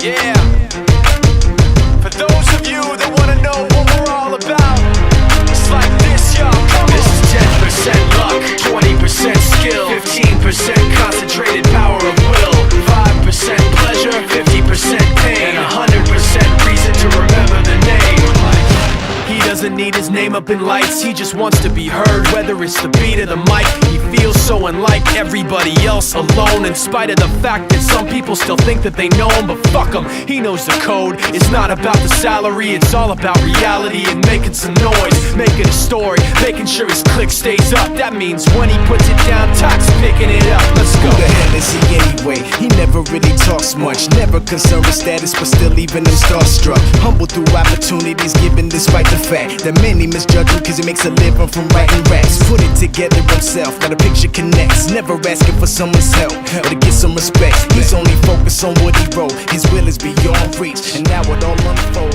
Yeah. For those of you that wanna know what we're all about, it's like this, y'all. This is 10% luck, 20% skill, 15% concentrated power of will, 5% pleasure, 50% pain, and 100% reason to remember the name. He doesn't need his name up in lights, he just wants to be heard. Whether it's the beat of the mic, he feels so unlike everybody else, alone. In spite of the fact that some people still think that they know him, but fuck him, he knows the code. It's not about the salary, it's all about reality and making some noise, making a story, making sure his click stays up. That means when he puts it down, Tox picking it up. Let's go. Who the hell is he anyway? He never really talks much, never concerned with status, but still leaving him starstruck. Humble through opportunities given despite the fact that many misjudge him cause he makes a living from writing raps. Put it together himself, now the picture connects. Never asking for someone's help or to get some respect. He's only focused on what he wrote. His will is beyond reach, and now it all unfolds.